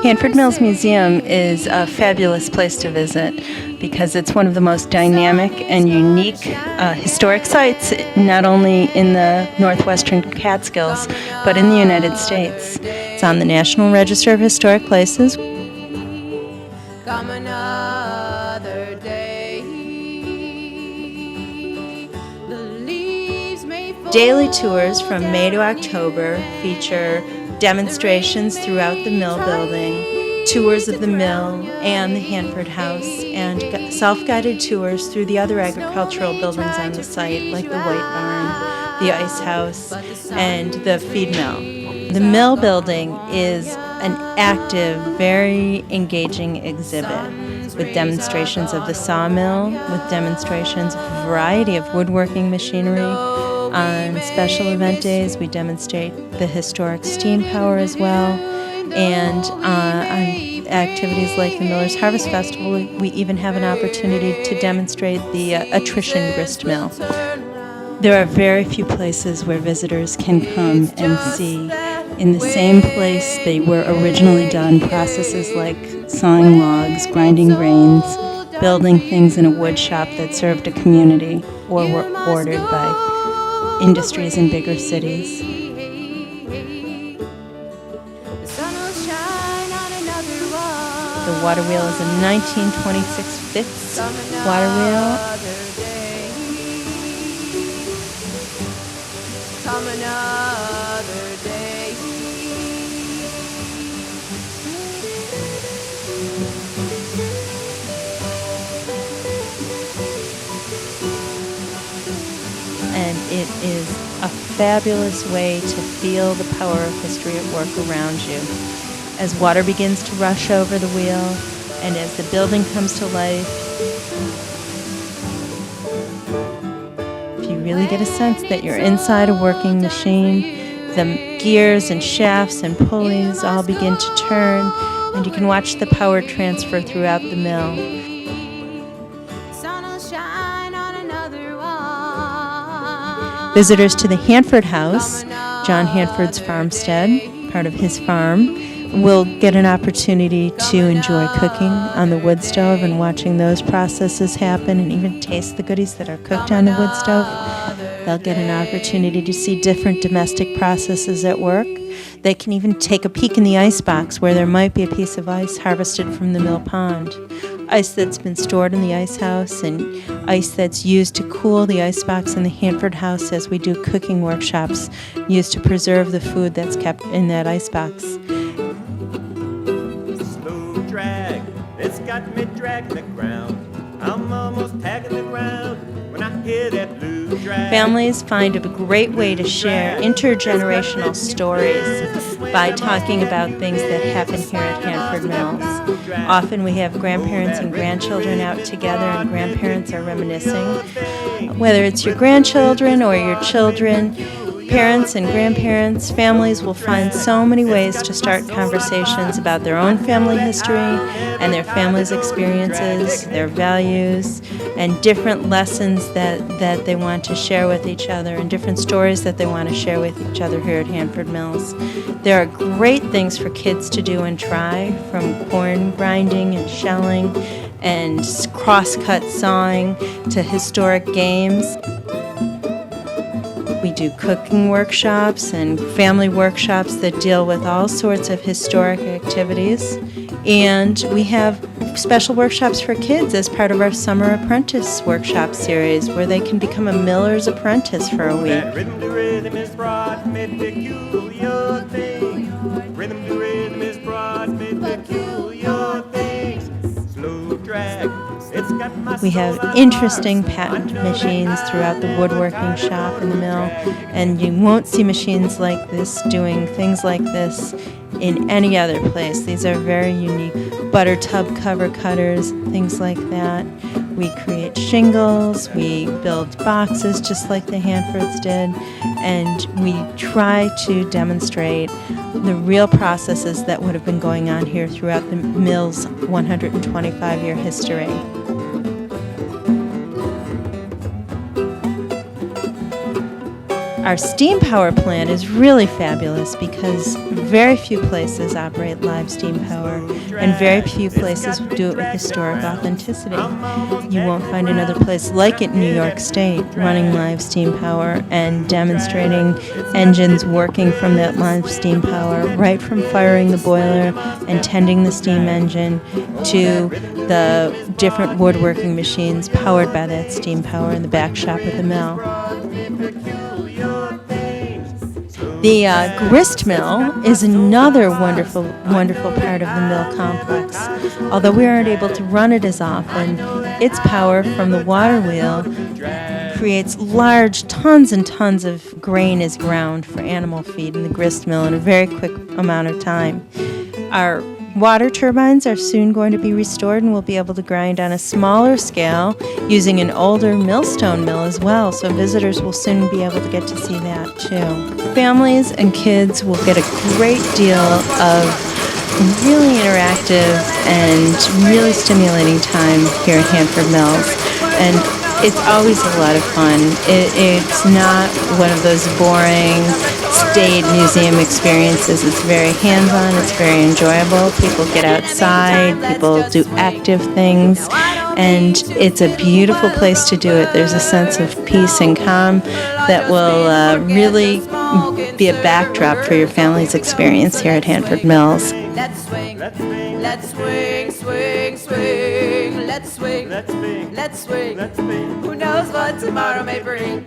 Hanford Mills Museum is a fabulous place to visit because it's one of the most dynamic and unique historic sites, not only in the northwestern Catskills, but in the United States. It's on the National Register of Historic Places. Come another day. The leaves may fall. Daily tours from May to October feature demonstrations throughout the mill building, tours of the mill and the Hanford House, and self-guided tours through the other agricultural buildings on the site, like the White Barn, the Ice House, and the feed mill. The mill building is an active, very engaging exhibit with demonstrations of the sawmill, with demonstrations of a variety of woodworking machinery. On special event days, we demonstrate the historic steam power as well. And on activities like the Miller's Harvest Festival, we even have an opportunity to demonstrate the attrition gristmill. There are very few places where visitors can come and see in the same place they were originally done processes like sawing logs, grinding grains, building things in a wood shop that served a community or were ordered by industries in bigger cities. The water wheel is a 1926 Fitz water wheel. Come another day. And it is a fabulous way to feel the power of history at work around you. As water begins to rush over the wheel, and as the building comes to life, if you really get a sense that you're inside a working machine, the gears and shafts and pulleys all begin to turn, and you can watch the power transfer throughout the mill. Visitors to the Hanford House, John Hanford's farmstead, part of his farm, will get an opportunity to enjoy cooking on the wood stove and watching those processes happen, and even taste the goodies that are cooked on the wood stove. They'll get an opportunity to see different domestic processes at work. They can even take a peek in the ice box where there might be a piece of ice harvested from the mill pond. Ice that's been stored in the ice house, and ice that's used to cool the ice box in the Hanford House as we do cooking workshops used to preserve the food that's kept in that ice box. Slow drag, it's got me dragging the ground. I'm almost tagging the ground when I hear that blue drag. Families find a great way to share intergenerational stories by talking about things that happen here at Hanford Mills. Often we have grandparents and grandchildren out together, and grandparents are reminiscing. Whether it's your grandchildren or your children, parents and grandparents, families will find so many ways to start conversations about their own family history and their family's experiences, their values, and different lessons that they want to share with each other, and different stories that they want to share with each other here at Hanford Mills. There are great things for kids to do and try, from corn grinding and shelling and cross-cut sawing to historic games. We do cooking workshops and family workshops that deal with all sorts of historic activities. And we have special workshops for kids as part of our Summer Apprentice Workshop series, where they can become a miller's apprentice for a week. That rhythm to rhythm is broad, made peculiar thing. Rhythm to rhythm is broad, made peculiar things. Slow drag, it's got my We have interesting patent machines throughout the woodworking shop in the mill, and you won't see machines like this doing things like this in any other place. These are very unique. Butter tub cover cutters, things like that. We create shingles, we build boxes just like the Hanfords did, and we try to demonstrate the real processes that would have been going on here throughout the mill's 125-year history. Our steam power plant is really fabulous because very few places operate live steam power, and very few places do it with historic authenticity. You won't find another place like it in New York State, running live steam power and demonstrating engines working from that live steam power, right from firing the boiler and tending the steam engine to the different woodworking machines powered by that steam power in the back shop of the mill. The gristmill is another wonderful part of the mill complex. Although we aren't able to run it as often, its power from the water wheel creates large tons and tons of grain is ground for animal feed in the gristmill in a very quick amount of time. Our water turbines are soon going to be restored, and we'll be able to grind on a smaller scale using an older millstone mill as well, so visitors will soon be able to get to see that too. Families and kids will get a great deal of really interactive and really stimulating time here at Hanford Mills, and it's always a lot of fun. It's not one of those boring, staid museum experiences. It's very hands-on, it's very enjoyable. People get outside, people do active things, and it's a beautiful place to do it. There's a sense of peace and calm that will really be a backdrop for your family's experience here at Hanford Mills. Let's swing, let's swing, swing, swing. Let's swing, let's swing. Who knows what tomorrow may bring?